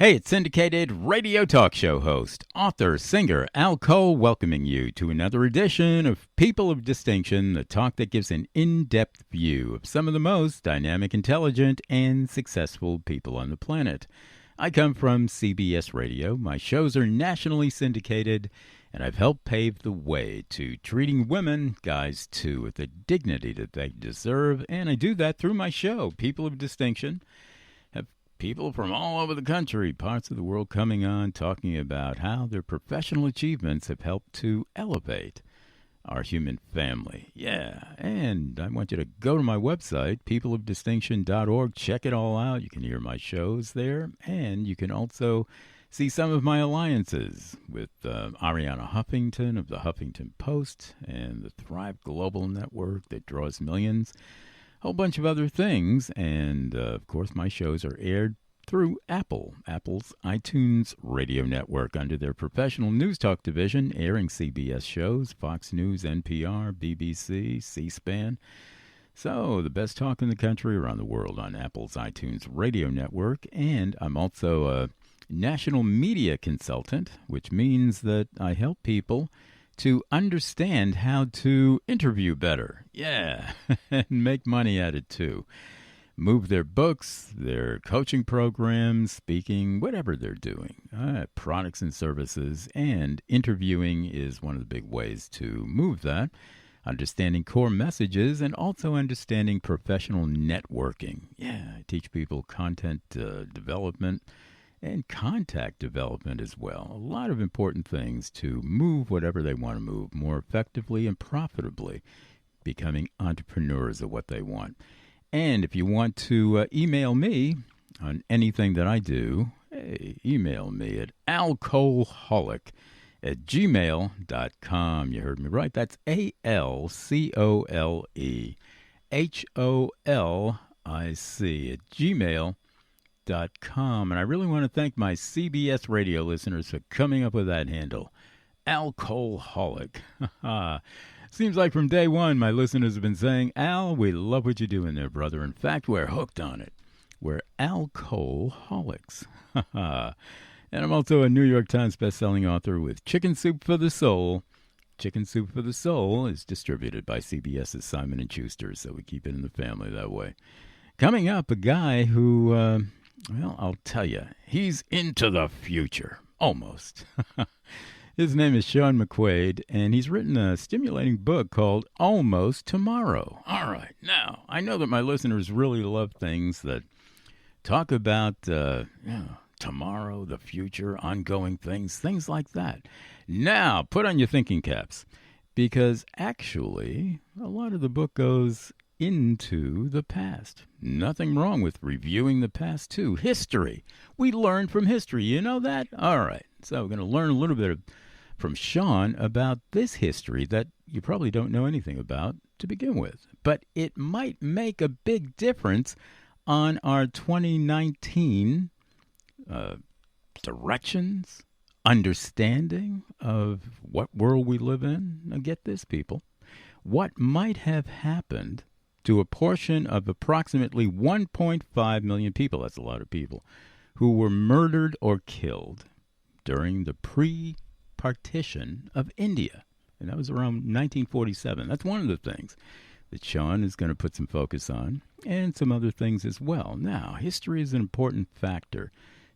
Hey, it's syndicated radio talk show host, author, singer Al Cole, welcoming you to another edition of People of Distinction, the talk that gives an in-depth view of some of the most dynamic, intelligent, and successful people on the planet. I come from CBS Radio. My shows are nationally syndicated, and I've helped pave the way to treating women, guys too, with the dignity that they deserve, and I do that through my show, People of Distinction. People from all over the country, parts of the world coming on, talking about how their professional achievements have helped to elevate our human family. Yeah, and I want you to go to my website, peopleofdistinction.org. Check it all out. You can hear my shows there, and you can also see some of my alliances with Ariana Huffington of the Huffington Post and the Thrive Global Network that draws millions. Whole bunch of other things, and of course my shows are aired through Apple's iTunes radio network under their professional news talk division, airing CBS shows, Fox News, NPR, BBC, C-SPAN. So the best talk in the country around the world on Apple's iTunes radio network, and I'm also a national media consultant, which means that I help people to understand how to interview better. Yeah, and make money at it too. Move their books, their coaching programs, speaking, whatever they're doing, products and services, and interviewing is one of the big ways to move that. Understanding core messages and also understanding professional networking. Yeah, I teach people content development and contact development as well. A lot of important things to move whatever they want to move more effectively and profitably, becoming entrepreneurs of what they want. And if you want to email me on anything that I do, hey, email me at alcoholic@gmail.com. You heard me right. That's ALCOLEHOLIC@gmail.com. And I really want to thank my CBS radio listeners for coming up with that handle, Alcoholic. Seems like from day one my listeners have been saying, Al, we love what you're doing there, brother. In fact, we're hooked on it. We're alcoholics. And I'm also a New York Times bestselling author with Chicken Soup for the Soul. Chicken Soup for the Soul is distributed by CBS's Simon & Schuster, so we keep it in the family that way. Coming up, a guy who, well, I'll tell you, he's into the future. Almost. His name is Sean McQuade, and he's written a stimulating book called Almost Tomorrow. All right. Now, I know that my listeners really love things that talk about tomorrow, the future, ongoing things like that. Now, put on your thinking caps, because actually, a lot of the book goes into the past. Nothing wrong with reviewing the past, too. History. We learn from history. You know that? All right. So we're going to learn a little bit from Sean about this history that you probably don't know anything about to begin with. But it might make a big difference on our 2019 directions, understanding of what world we live in. Now get this, people. What might have happened to a portion of approximately 1.5 million people, that's a lot of people, who were murdered or killed during the pre-partition of India. And that was around 1947. That's one of the things that Sean is going to put some focus on, and some other things as well. Now, history is an important factor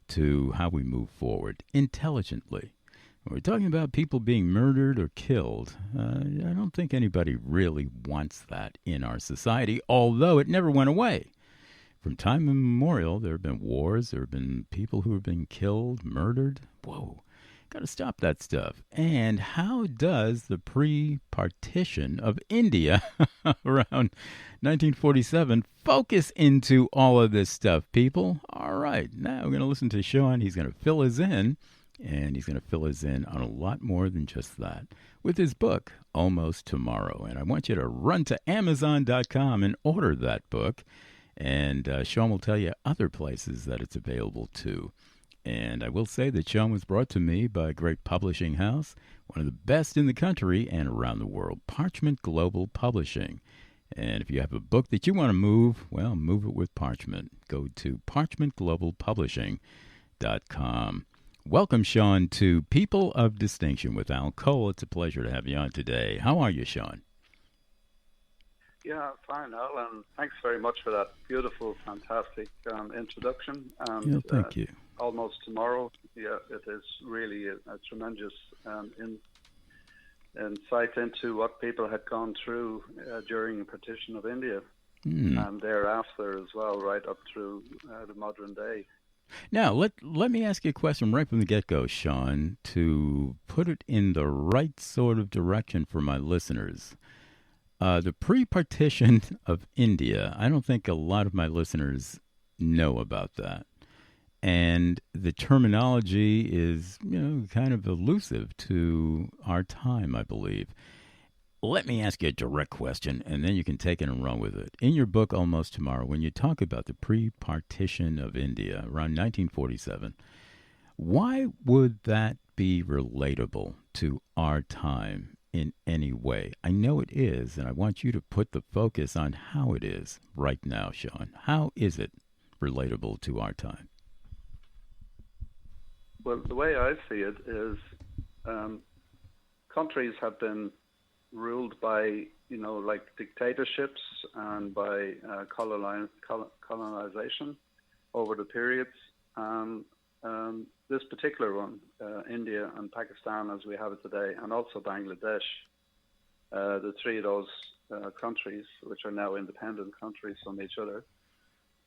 to how we move forward intelligently. When we're talking about people being murdered or killed, I don't think anybody really wants that in our society, although it never went away. From time immemorial, there have been wars, there have been people who have been killed, murdered. Whoa, got to stop that stuff. And how does the pre-partition of India around 1947 focus into all of this stuff, people? All right, now we're going to listen to Sean. He's going to fill us in, and he's going to fill us in on a lot more than just that with his book, Almost Tomorrow. And I want you to run to Amazon.com and order that book. And Sean will tell you other places that it's available too. And I will say that Sean was brought to me by a great publishing house, one of the best in the country and around the world, Parchment Global Publishing. And if you have a book that you want to move, well, move it with Parchment. Go to Parchment Global Publishing. gmail.com. Welcome, Sean, to People of Distinction with Al Cole. It's a pleasure to have you on today. How are you, Sean? Yeah, fine, Al, and thanks very much for that beautiful, fantastic introduction. And, Yeah, thank you. Almost tomorrow, yeah, it is really a tremendous insight into what people had gone through during the partition of India and thereafter as well, right up through the modern day. Now, let me ask you a question right from the get-go, Sean, to put it in the right sort of direction for my listeners. The pre-partition of India, I don't think a lot of my listeners know about that. And the terminology is, kind of elusive to our time, I believe. Let me ask you a direct question, and then you can take it and run with it. In your book, Almost Tomorrow, when you talk about the pre-partition of India around 1947, why would that be relatable to our time in any way? I know it is, and I want you to put the focus on how it is right now, Sean. How is it relatable to our time? Well, the way I see it is countries have been ruled by, like dictatorships and by colonization over the periods. This particular one, India and Pakistan as we have it today, and also Bangladesh, the three of those countries, which are now independent countries from each other,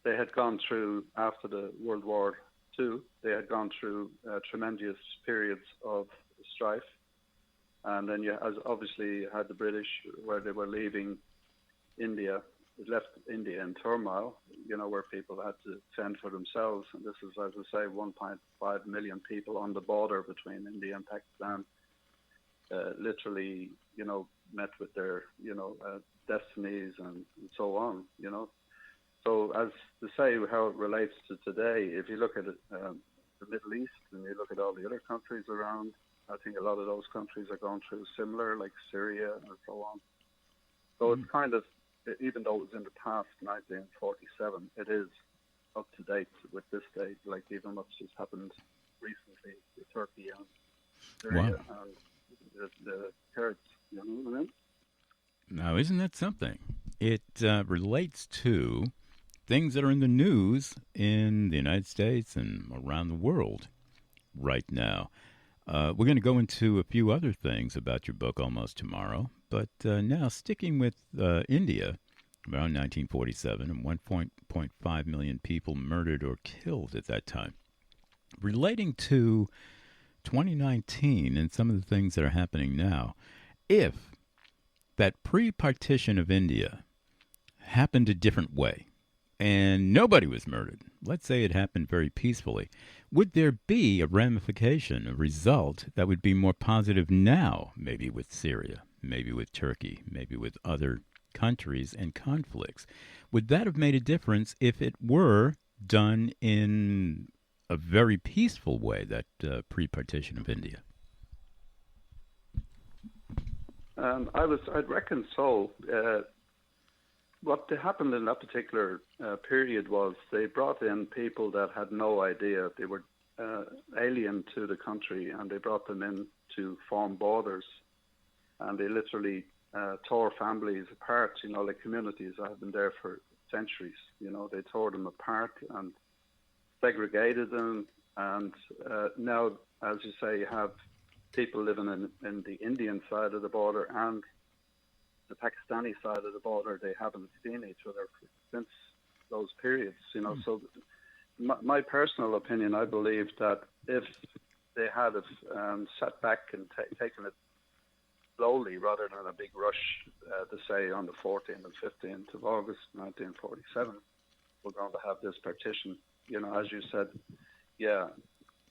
they had gone through, after the World War II, they had gone through tremendous periods of strife. And then you obviously had the British, where they were leaving India. It left India in turmoil, where people had to fend for themselves. And this is, as I say, 1.5 million people on the border between India and Pakistan, literally, met with their, destinies and so on, So as to say how it relates to today, if you look at it, the Middle East and you look at all the other countries around, I think a lot of those countries are going through similar, like Syria and so on. So it's kind of, even though it was in the past, 1947, it is up to date with this day, like even what's just happened recently with Turkey and Syria and the Kurds, you know what I mean? Now, isn't that something? It relates to things that are in the news in the United States and around the world right now. We're going to go into a few other things about your book Almost Tomorrow, but now sticking with India, around 1947, and 1.5 million people murdered or killed at that time. Relating to 2019 and some of the things that are happening now, if that pre-partition of India happened a different way, and nobody was murdered, let's say it happened very peacefully, would there be a ramification, a result that would be more positive now, maybe with Syria, maybe with Turkey, maybe with other countries and conflicts? Would that have made a difference if it were done in a very peaceful way, that pre-partition of India? I'd reckon so. What happened in that particular period was they brought in people that had no idea. They were alien to the country, and they brought them in to form borders. And they literally tore families apart, like communities that have been there for centuries. They tore them apart and segregated them. And now, as you say, you have people living in the Indian side of the border and the Pakistani side of the border. They haven't seen each other since those periods, So my personal opinion, I believe that if they had sat back and taken it slowly rather than a big rush to say on the 14th and 15th of August 1947, we're going to have this partition. As you said, yeah,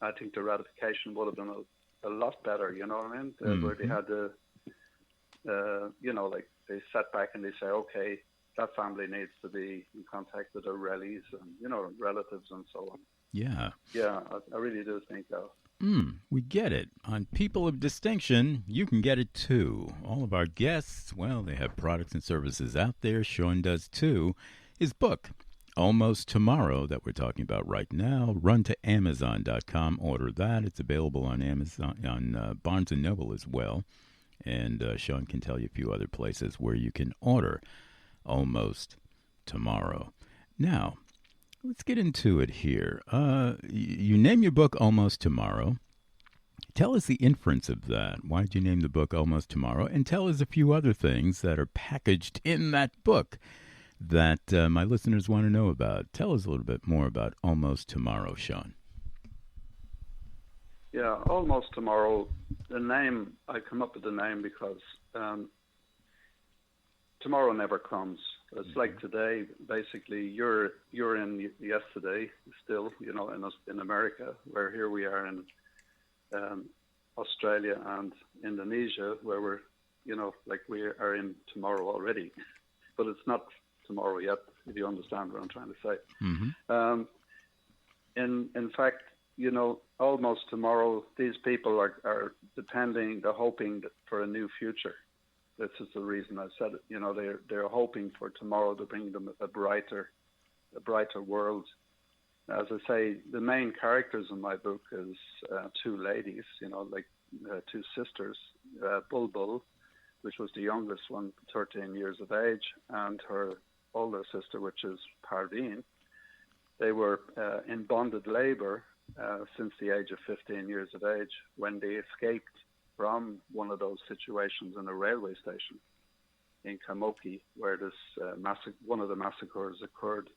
I think the ratification would have been a lot better, you know what I mean? Where they had the, like they sat back and they say, okay, that family needs to be in contact with their relatives and, relatives and so on. Yeah. Yeah, I really do think that. We get it. On People of Distinction, you can get it too. All of our guests, well, they have products and services out there. Sean does too. His book, Almost Tomorrow that we're talking about right now. Run to Amazon.com, order that. It's available on Amazon, on Barnes & Noble as well. And Sean can tell you a few other places where you can order Almost Tomorrow. Now, let's get into it here. You name your book Almost Tomorrow. Tell us the inference of that. Why did you name the book Almost Tomorrow? And tell us a few other things that are packaged in that book that my listeners want to know about. Tell us a little bit more about Almost Tomorrow, Sean. Yeah, Almost Tomorrow. The name, I come up with the name because tomorrow never comes. It's like today. Basically, you're in yesterday still. In America, where here we are in Australia and Indonesia, where we're we are in tomorrow already, but it's not tomorrow yet. If you understand what I'm trying to say. Mm-hmm. In fact, almost tomorrow, these people are depending, they're hoping for a new future. This is the reason I said it. They're hoping for tomorrow to bring them a brighter world. As I say, the main characters in my book is two ladies, two sisters, Bulbul, which was the youngest one, 13 years of age, and her older sister, which is Parveen. They were in bonded labor since the age of 15 years of age when they escaped from one of those situations in a railway station in Kamoki, where this one of the massacres occurred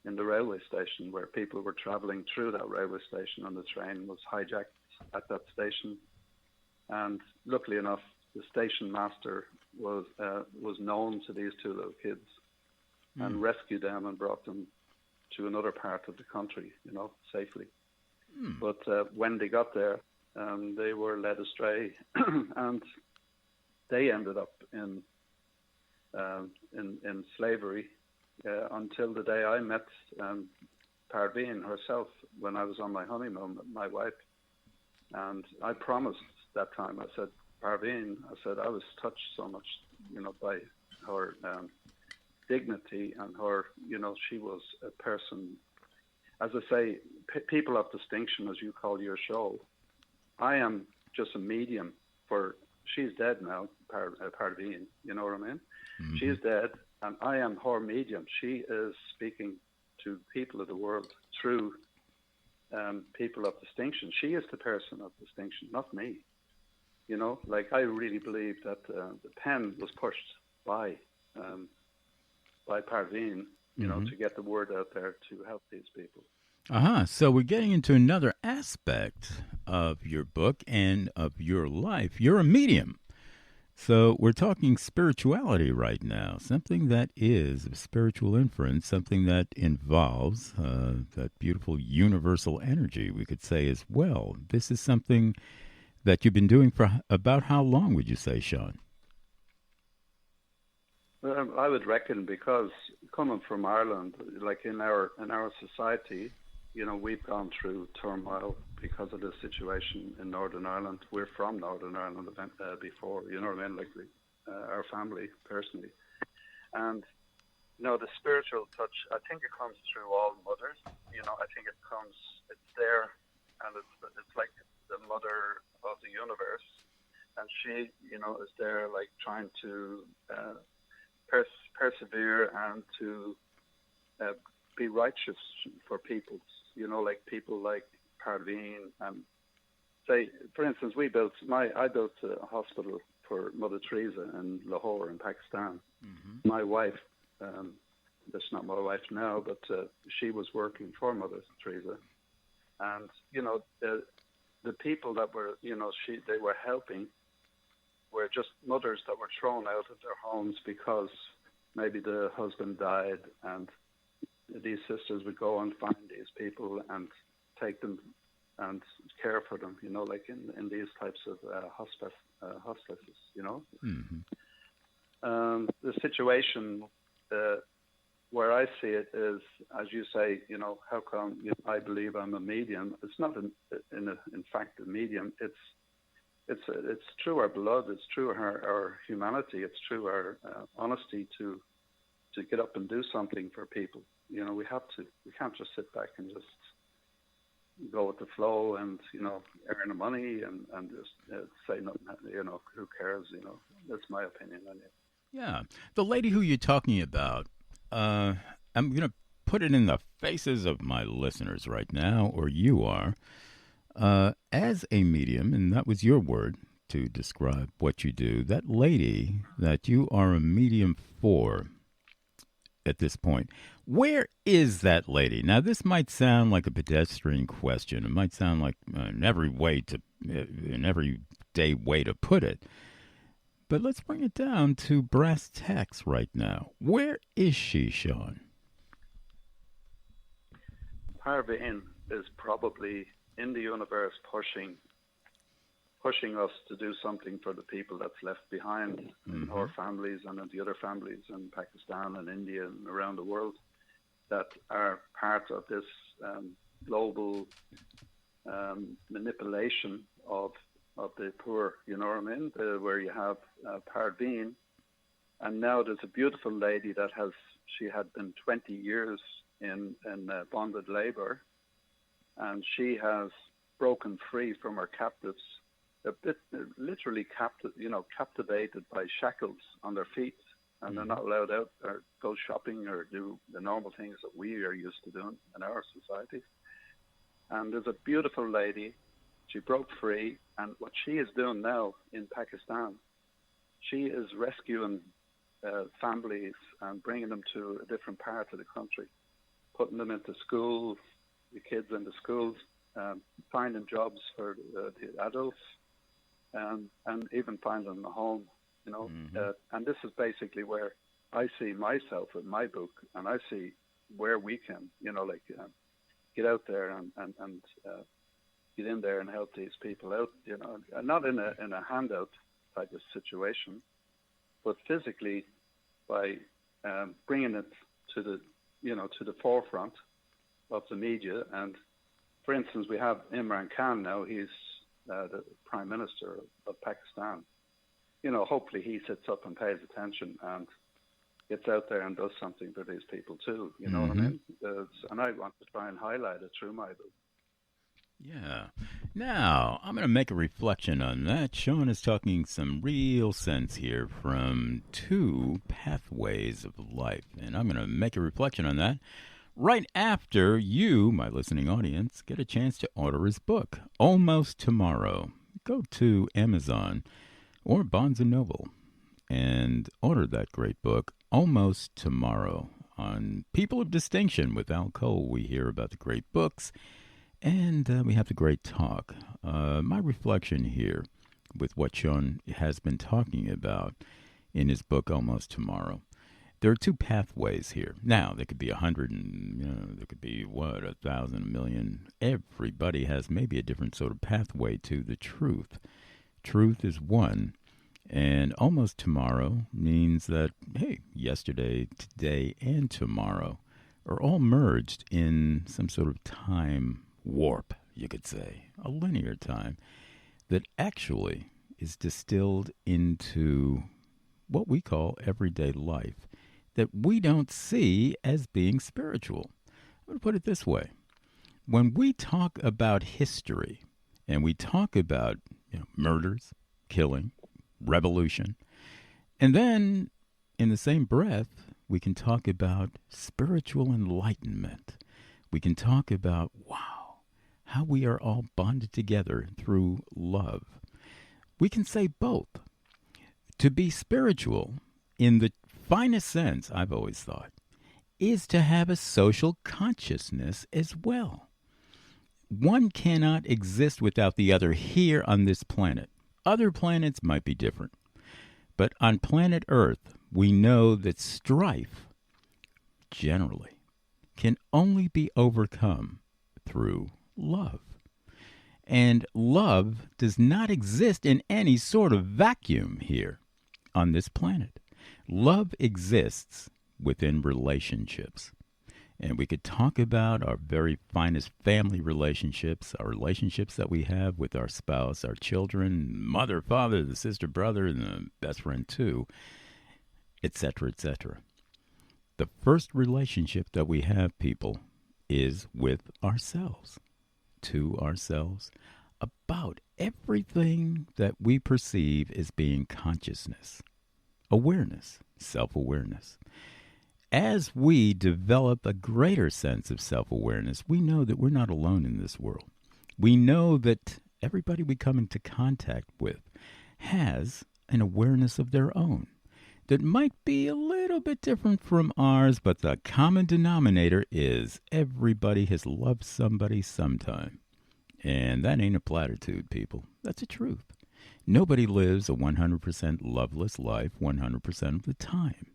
in the railway station, where people were traveling through that railway station and the train was hijacked at that station. And luckily enough, the station master was known to these two little kids and rescued them and brought them to another part of the country, safely. But when they got there, they were led astray, and they ended up in slavery until the day I met Parveen herself when I was on my honeymoon with my wife. And I promised that time, I said, Parveen, I was touched so much, by her dignity and her, she was a person, as I say, people of distinction, as you call your show. I am just a medium for, she's dead now, Parveen, you know what I mean? Mm-hmm. She's dead, and I am her medium. She is speaking to people of the world through people of distinction. She is the person of distinction, not me. I really believe that the pen was pushed by Parveen, to get the word out there to help these people. So we're getting into another aspect of your book and of your life. You're a medium. So we're talking spirituality right now, something that is of spiritual inference, something that involves that beautiful universal energy, we could say as well. This is something that you've been doing for about how long, would you say, Sean? I would reckon, because coming from Ireland, like in our society, we've gone through turmoil because of this situation in Northern Ireland. We're from Northern Ireland before, you know what I mean, like our family personally. And, the spiritual touch, I think it comes through all mothers. I think it's there, and it's like the mother of the universe. And she, is there like trying to persevere and to be righteous for people, like people like Parveen. And say, for instance, I built a hospital for Mother Teresa in Lahore in Pakistan. Mm-hmm. My wife, that's not my wife now, but she was working for Mother Teresa. And, the people that were, they were helping were just mothers that were thrown out of their homes because maybe the husband died, and these sisters would go and find these people and take them and care for them, like in these types of hospices, Mm-hmm. The situation where I see it is, as you say, how come I believe I'm a medium? It's not in fact a medium. It's through our blood. It's through our humanity. It's through our honesty to get up and do something for people. You know, we can't just sit back and just go with the flow and, you know, earn the money and just say nothing, you know, who cares, you know. That's my opinion on it. Yeah. The lady who you're talking about, I'm going to put it in the faces of my listeners right now, or you are, as a medium, and that was your word to describe what you do, that lady that you are a medium for at this point, where is that lady? Now, this might sound like a pedestrian question. It might sound like an everyday way to put it. But let's bring it down to brass tacks right now. Where is she, Sean? Parveen is probably in the universe pushing us to do something for the people that's left behind in our families and in the other families in Pakistan and India and around the world that are part of this global manipulation of the poor, you know what I mean? Where you have Parveen, and now there's a beautiful lady that she had been 20 years in bonded labor, and she has broken free from her captives, literally captivated by shackles on their feet, and they're not allowed out or go shopping or do the normal things that we are used to doing in our society. And there's a beautiful lady. She broke free, and what she is doing now in Pakistan, she is rescuing families and bringing them to a different part of the country, putting them into schools, the kids into schools, finding jobs for the adults, and even finding them a home, you know. And this is basically where I see myself in my book, and I see where we can, you know, like get out there and get in there and help these people out, you know, and not in a handout type of situation, but physically by bringing it to the forefront of the media. And for instance, we have Imran Khan now. He's the Prime Minister of Pakistan. You know, hopefully he sits up and pays attention and gets out there and does something for these people too. You know what I mean? And I want to try and highlight it through my book. Yeah. Now, I'm going to make a reflection on that. Sean is talking some real sense here from two pathways of life. And I'm going to make a reflection on that right after you, my listening audience, get a chance to order his book, Almost Tomorrow. Go to Amazon or Barnes & Noble and order that great book, Almost Tomorrow. On People of Distinction with Al Cole, we hear about the great books, and we have the great talk. My reflection here with what Sean has been talking about in his book, Almost Tomorrow. There are two pathways here. Now, there could be 100 and, there could be, 1,000, a million. Everybody has maybe a different sort of pathway to the truth. Truth is one. And almost tomorrow means that, hey, yesterday, today, and tomorrow are all merged in some sort of time warp, you could say, a linear time that actually is distilled into what we call everyday life that we don't see as being spiritual. I'm going to put it this way. When we talk about history and we talk about murders, killing, revolution, and then in the same breath, we can talk about spiritual enlightenment. We can talk about, wow, how we are all bonded together through love. We can say both. To be spiritual, in the finest sense, I've always thought, is to have a social consciousness as well. One cannot exist without the other here on this planet. Other planets might be different. But on planet Earth, we know that strife, generally, can only be overcome through love. And love does not exist in any sort of vacuum here on this planet. Love exists within relationships. And we could talk about our very finest family relationships, our relationships that we have with our spouse, our children, mother, father, the sister, brother, and the best friend too, etc., etc. The first relationship that we have, people, is with ourselves, to ourselves, about everything that we perceive as being consciousness, awareness, self-awareness. As we develop a greater sense of self-awareness, we know that we're not alone in this world. We know that everybody we come into contact with has an awareness of their own that might be a little bit different from ours, but the common denominator is everybody has loved somebody sometime. And that ain't a platitude, people. That's the truth. Nobody lives a 100% loveless life 100% of the time.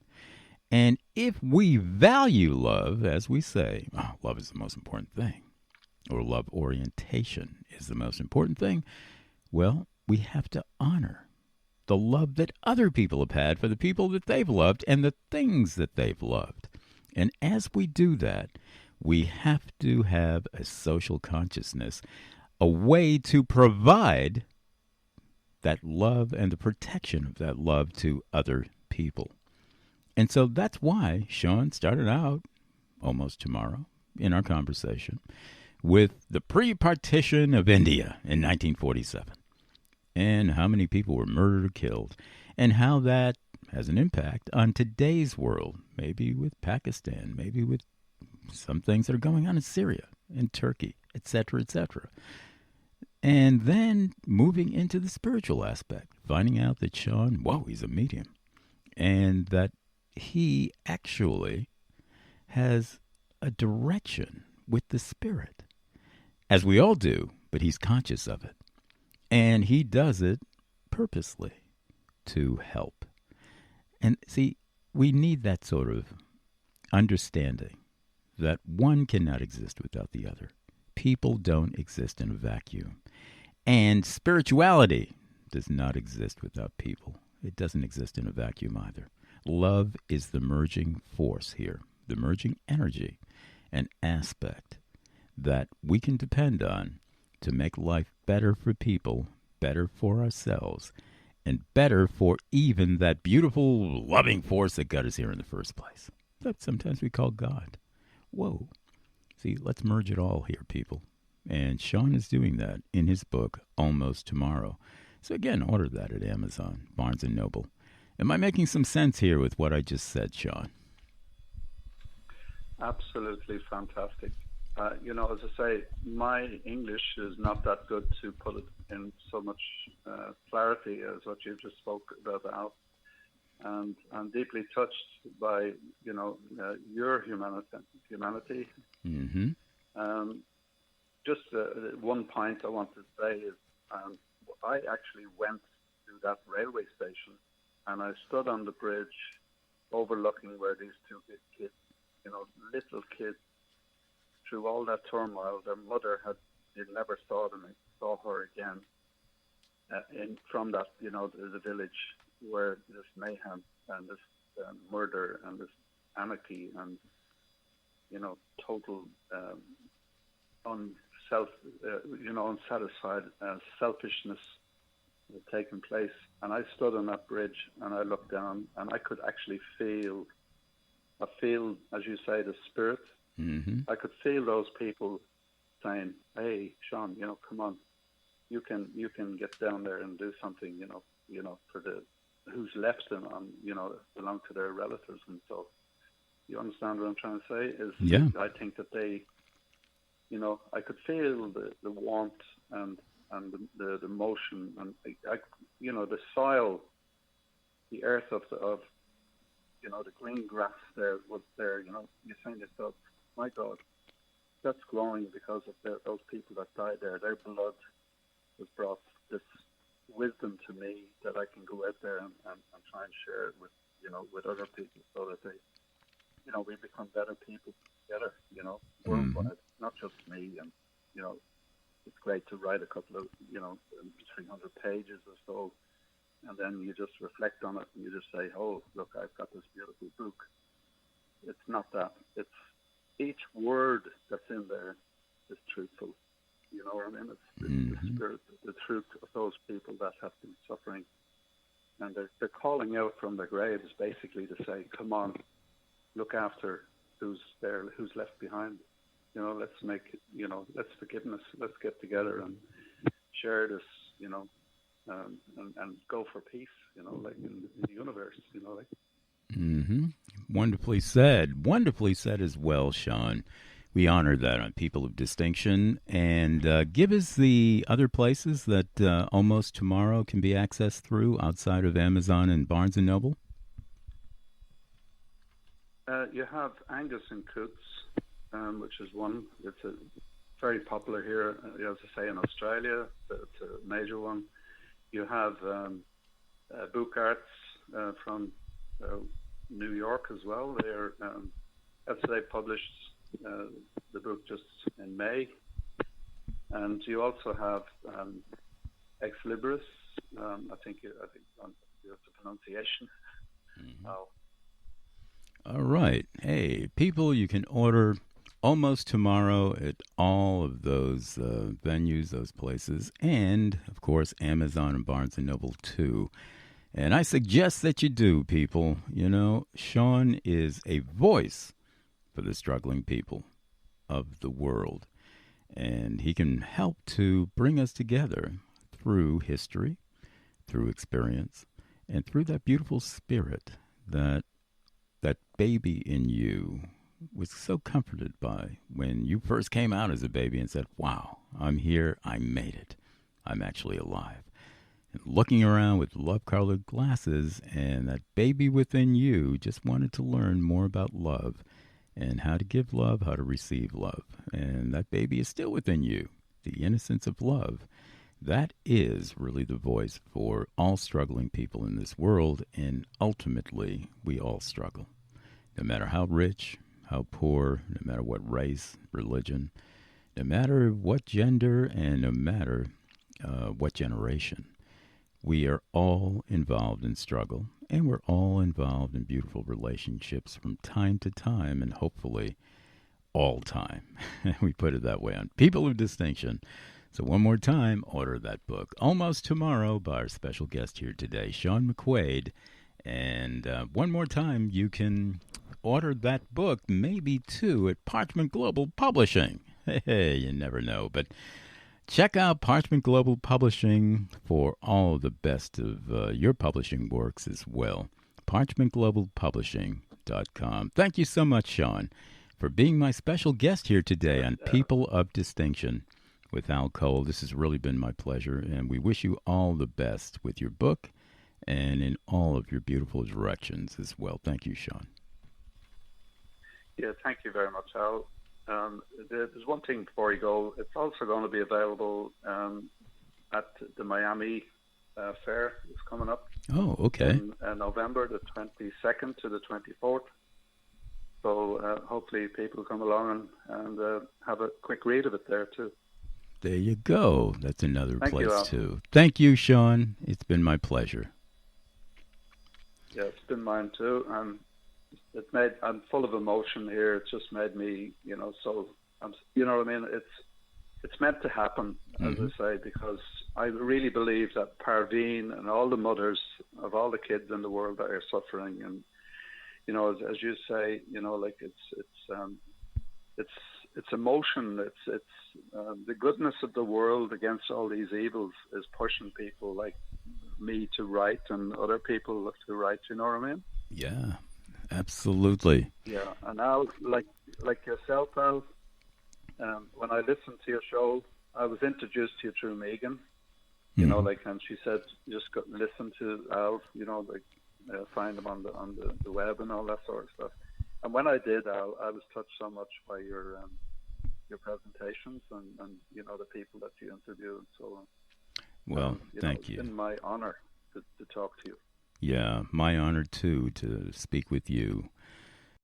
And if we value love, as we say, love is the most important thing, or love orientation is the most important thing, well, we have to honor the love that other people have had for the people that they've loved and the things that they've loved. And as we do that, we have to have a social consciousness, a way to provide that love and the protection of that love to other people. And so that's why Sean started out almost tomorrow in our conversation with the pre-partition of India in 1947. And how many people were murdered or killed, and how that has an impact on today's world, maybe with Pakistan, maybe with some things that are going on in Syria and Turkey, etc., etc. And then moving into the spiritual aspect, finding out that Sean, he's a medium, and that he actually has a direction with the spirit, as we all do, but he's conscious of it. And he does it purposely to help. And see, we need that sort of understanding that one cannot exist without the other. People don't exist in a vacuum. And spirituality does not exist without people. It doesn't exist in a vacuum either. Love is the merging force here, the merging energy, an aspect that we can depend on to make life better for people, better for ourselves, and better for even that beautiful, loving force that got us here in the first place, that sometimes we call God. Whoa. See, let's merge it all here, people. And Sean is doing that in his book, Almost Tomorrow. So again, order that at Amazon, Barnes & Noble. Am I making some sense here with what I just said, Sean? Absolutely fantastic. As I say, my English is not that good to put it in so much clarity as what you just spoke about. And I'm deeply touched by, your humanity. Mm-hmm. Just one point I want to say is I actually went to that railway station and I stood on the bridge overlooking where these two big kids, little kids, through all that turmoil, their mother they never saw her again. From that, the village where this mayhem and this murder and this anarchy and total unsatisfied selfishness had taken place. And I stood on that bridge and I looked down and I could actually feel, as you say, the spirit. Mm-hmm. I could feel those people saying, "Hey, Sean, come on, you can get down there and do something, for the who's left them belong to their relatives." And so, you understand what I'm trying to say? Yeah. I think that they, I could feel the warmth and the motion and the soil, the earth of the green grass there was there. You're saying to yourself, my God, that's growing because of those people that died there. Their blood has brought this wisdom to me that I can go out there and try and share it with other people so that they, we become better people together, worldwide, not just me. And, it's great to write a couple of, 300 pages or so, and then you just reflect on it and you just say, oh, look, I've got this beautiful book. It's not that. It's each word that's in there is truthful. You know what I mean? It's the spirit, the truth of those people that have been suffering. And they're calling out from their graves basically to say, come on, look after who's there, who's left behind. Let's forgiveness. Let's get together and share this, and go for peace, like in the universe, like. Mm-hmm. Wonderfully said. Wonderfully said as well, Sean. We honor that on People of Distinction. And give us the other places that Almost Tomorrow can be accessed through outside of Amazon and Barnes & Noble. You have Angus and Coots, which is one. It's very popular here, as I say, in Australia. It's a major one. You have Book Arts from New York as well. They published the book just in May. And you also have Ex Libris. I think you have the pronunciation. Mm-hmm. All right. Hey, people, you can order Almost Tomorrow at all of those venues, those places, and, of course, Amazon and Barnes & Noble, too. And I suggest that you do, people. Sean is a voice for the struggling people of the world, and he can help to bring us together through history, through experience, and through that beautiful spirit that baby in you was so comforted by when you first came out as a baby and said, wow, I'm here, I made it, I'm actually alive. And looking around with love-colored glasses, and that baby within you just wanted to learn more about love and how to give love, how to receive love. And that baby is still within you, the innocence of love. That is really the voice for all struggling people in this world, and ultimately, we all struggle. No matter how rich, how poor, no matter what race, religion, no matter what gender, and no matter what generation, we are all involved in struggle, and we're all involved in beautiful relationships from time to time, and hopefully all time. We put it that way on People of Distinction. So one more time, order that book, Almost Tomorrow, by our special guest here today, Sean McQuade. And one more time, you can order that book, maybe two, at Parchment Global Publishing. Hey, you never know. But check out Parchment Global Publishing for all the best of your publishing works as well. ParchmentGlobalPublishing.com. Thank you so much, Sean, for being my special guest here today on People of Distinction with Al Cole. This has really been my pleasure, and we wish you all the best with your book and in all of your beautiful directions as well. Thank you, Sean. Yeah, thank you very much, Al. There's one thing before you go. It's also going to be available at the Miami Fair. It's coming up. Oh, okay. In November, the 22nd to the 24th. So hopefully people come along and have a quick read of it there, too. There you go. That's another Thank place, you, Al. too. Thank you, Sean. It's been my pleasure. Yeah, it's been mine, too. I'm full of emotion here. It just made me, so, you know what I mean? It's meant to happen, as I say, because I really believe that Parveen and all the mothers of all the kids in the world that are suffering, and, as you say, like it's emotion. It's the goodness of the world against all these evils is pushing people like me to write and other people to write. You know what I mean? Yeah, absolutely. Yeah, and now, like yourself, Al, when I listened to your show, I was introduced to you through Megan. And she said, just listen to Al. Find him on the web and all that sort of stuff. And when I did, Al, I was touched so much by your presentations and the people that you interview and so on. Well, thank you. It's been my honor to talk to you. Yeah, my honor too to speak with you.